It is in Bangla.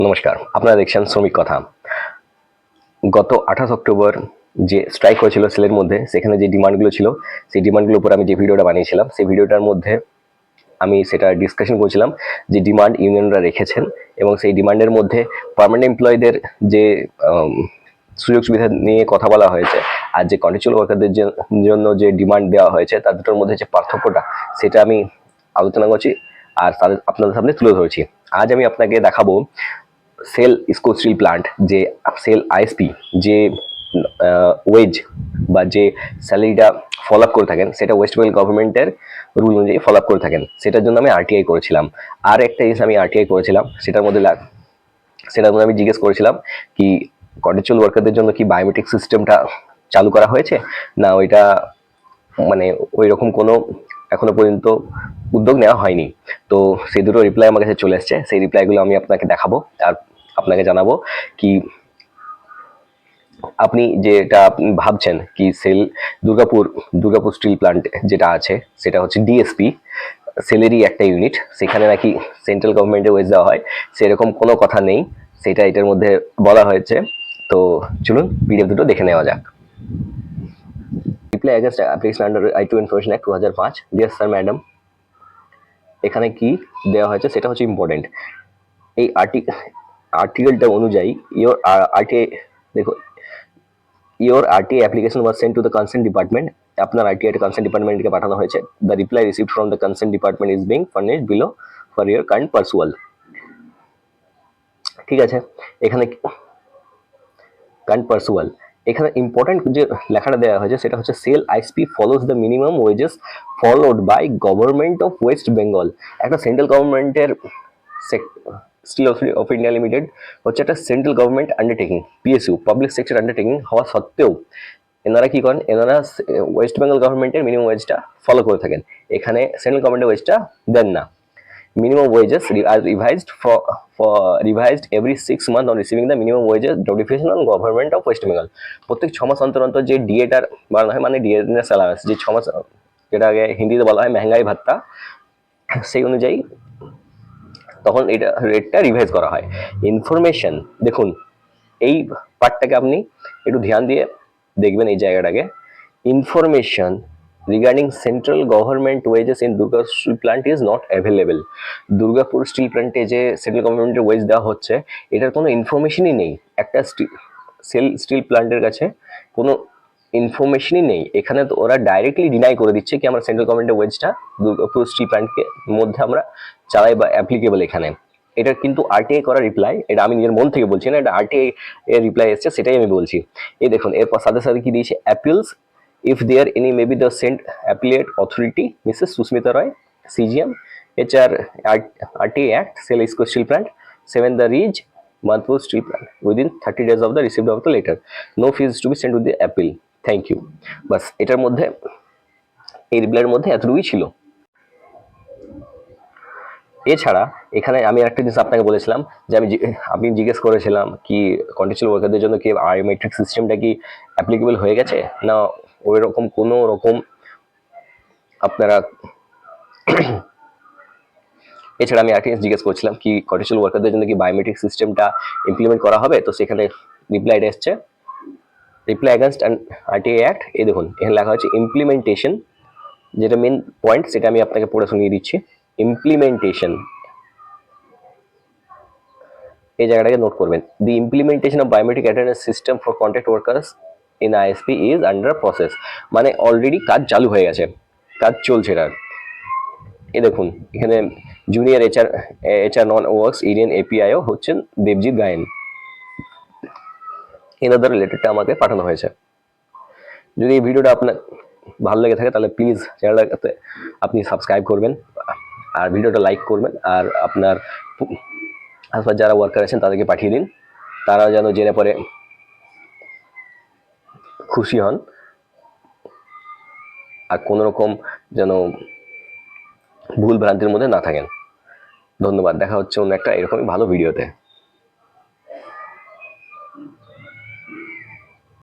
নমস্কার, আপনারা দেখছেন শ্রমিক কথা। গত 28 অক্টোবর যে স্ট্রাইক হয়েছিল সেলের মধ্যে, সেখানে যে ডিমান্ডগুলো ছিল, সেই ডিমান্ডগুলোর উপর আমি যে ভিডিওটা বানিয়েছিলাম, সেই ভিডিওটার মধ্যে আমি সেটা ডিসকাশন করেছিলাম যে ডিমান্ড ইউনিয়নরা রেখেছেন এবং সেই ডিমান্ডের মধ্যে পার্মানেন্ট এমপ্লয়ীদের যে সুযোগ সুবিধা নিয়ে কথা বলা হয়েছে, আর যে কন্ট্রাকচুয়াল ওয়ার্কারদের জন্য যে ডিমান্ড দেওয়া হয়েছে, তার দুটোর মধ্যে যে পার্থক্যটা, সেটা আমি আলোচনা করছি আর আপনাদের সামনে তুলে ধরেছি। আজ আমি আপনাকে দেখাবো সেল ইস্কো স্টিল প্লান্ট, যে সেল আইএসপি যে ওয়েজ বা যে স্যালারিটা ফলো আপ করে থাকেন, সেটা ওয়েস্ট বেঙ্গল গভর্নমেন্টের রুল অনুযায়ী ফলো আপ করে থাকেন। সেটার জন্য আমি আরটিআই করেছিলাম। আর একটা জিনিস আমি আরটিআই করেছিলাম, সেটার মধ্যে আমি জিজ্ঞেস করেছিলাম কি কন্ট্রাকচুয়াল ওয়ার্কারদের জন্য কি বায়োমেট্রিক সিস্টেমটা চালু করা হয়েছে, না ওইটা মানে ওই রকম কোনো এখনো পর্যন্ত উদ্যোগ নেওয়া হয়নি। তো সেই দুটো রিপ্লাই আমার কাছে চলে এসছে। সেই রিপ্লাইগুলো আমি আপনাকে দেখাবো আর আপনাকে জানাবো কি আপনি যেটা ভাবছেন কি দুর্গাপুর স্টিল প্লান্ট যেটা আছে, সেটা হচ্ছে ডিএসপি সেলেরই একটা ইউনিট, সেখানে নাকি সেন্ট্রাল গভর্নমেন্টের ওয়েজ দেওয়া হয়, সেরকম কোনো কথা নেই, সেটা এটার মধ্যে বলা হয়েছে। তো চলুন পিডিএফ দুটো দেখে নেওয়া যাক। Reply against application under I2 information act 2005। Dear sir madam, এখানে কি দেওয়া হয়েছে সেটা হচ্ছে ইম্পর্টেন্ট। এই আর্টিকেলটা অনুযায়ী ইওর আরটিআই, দেখো, your RTI application was sent to the concern department. আপনার আরটিআই কনসার্ন ডিপার্টমেন্টকে পাঠানো হয়েছে। The reply received from the concern department is being furnished below for your current perusal. ঠিক আছে, এখানে কারেন্ট পার্সুয়াল, এখানে ইম্পর্টেন্ট যে লেখাটা দেওয়া হয়েছে সেটা হচ্ছে SAIL ISP follows the minimum wages followed by government of West Bengal. একটা সেন্ট্রাল গভর্নমেন্টের স্টিল অফ ইন্ডিয়া লিমিটেড হচ্ছে একটা central government undertaking, PSU, public sector undertaking হওয়া সত্ত্বেও এনারা কি করেন, এনারা ওয়েস্ট বেঙ্গল গভর্নমেন্টের মিনিমাম ওয়েজটা ফলো করে থাকেন। এখানে সেন্ট্রাল গভর্নমেন্টের ওয়েজটা দেন না। Minimum wages are revised every 6 months on receiving the minimum wages notification on government of West Bengal. প্রত্যেক 6 মাস অন্তর অন্তর যে ডিএটার বাড়ানো হয়, মানে ডিএর স্যালারি, যে 6 মাস, যেটাকে হিন্দিতে বলা হয় মেহঙ্গাই ভাত্তা, সেই অনুযায়ী তখন এটা রেটটা রিভাইজ করা হয়। ইনফরমেশন, দেখুন এই পার্টটাকে আপনি একটু ধ্যান দিয়ে দেখবেন, এই জায়গাটাকে। Information regarding central government wages in Durgapur steel plant is not available. Durgapur steel প্ল্যান্টে যে সেন্ট্রাল গভর্নমেন্টের ওয়েজ দেওয়া হচ্ছে, এটার কোনো ইনফরমেশনই নেই। একটা স্টিল প্ল্যান্টের কাছে কোনো ইনফরমেশনই নেই। এখানে তো ওরা ডাইরেক্টলি ডিনাই করে দিচ্ছে কি আমরা সেন্ট্রাল গভর্নমেন্টের ওয়েজটা দুর্গাপুর স্টিল প্ল্যান্টকে মধ্যে আমরা চালাই বা অ্যাপ্লিকেবল এখানে। এটা কিন্তু আরটিআই করা রিপ্লাই, এটা আমি নিজের মন থেকে বলছি না, এটা আরটিআই এর রিপ্লাই এসছে, সেটাই আমি বলছি। এই দেখুন, এরপর সাথে সাথে কি দিয়েছে, appeals if there any may be the sent appellate authority Mrs. Susmita Roy, CGM, HR, RTA Act, Sale Isco Steel Plant, 7 the Ridge, Madhpur Steel Plant, within 30 days of the receipt of the letter. No fees to be sent with the appeal. Thank you. বাস এটার মধ্যে, এই রিপ্লাইয়ের মধ্যে এতটুকুই ছিল। এছাড়া এখানে আমি একটা জিনিস আপনাকে বলেছিলাম যে আমি জিজ্ঞেস করেছিলাম কি কন্ট্রাকচুয়াল ওয়ার্কারদের জন্য কি বায়োমেট্রিক সিস্টেমটা কি অ্যাপ্লিকেবল হয়ে গেছে, না ওই রকম কোনো রকম আপনারা। এছাড়া আমি একটা জিজ্ঞেস করছিলাম কি কন্ট্রাকচুয়াল ওয়ার্কারদের জন্য কি বায়োমেট্রিক সিস্টেমটা ইমপ্লিমেন্ট করা হবে। তো সেখানে রিপ্লাইটা এসছে, রিপ্লাই এগেন্স্ট আরটিআই অ্যাক্ট। এই দেখুন এখানে লেখা হচ্ছে ইমপ্লিমেন্টেশন, যেটা মেন পয়েন্ট সেটা আমি আপনাকে পড়ে শুনিয়ে দিচ্ছি। ইমপ্লিমেন্টেশন, এই জায়গাটাকে নোট করবেন। The implementation of biometric attendance system for contract workers in ISP is under process, মানে অলরেডি কাজ চালু হয়ে গেছে, কাজ চলছে এটার। এই দেখুন এখানে জুনিয়র এইচআর নন ওয়ার্কস ইন্ডিয়ান এপিআইও হচ্ছেন দেবজিৎ গায়েন, এনাদের রিলেটেডটা আমাকে পাঠানো হয়েছে। যদি এই ভিডিওটা আপনার ভালো লেগে থাকে তাহলে প্লিজ চ্যানেলটাতে আপনি সাবস্ক্রাইব করবেন আর ভিডিওটা লাইক করবেন, আর আপনার আশপাশ যারা ওয়ার্কার আছেন তাদেরকে পাঠিয়ে দিন, তারা যেন জেনে পরে খুশি হন আর কোনো রকম যেন ভুল ভ্রান্তির মধ্যে না থাকেন। ধন্যবাদ, দেখা হচ্ছে অন্য একটা এরকমই ভালো ভিডিওতে।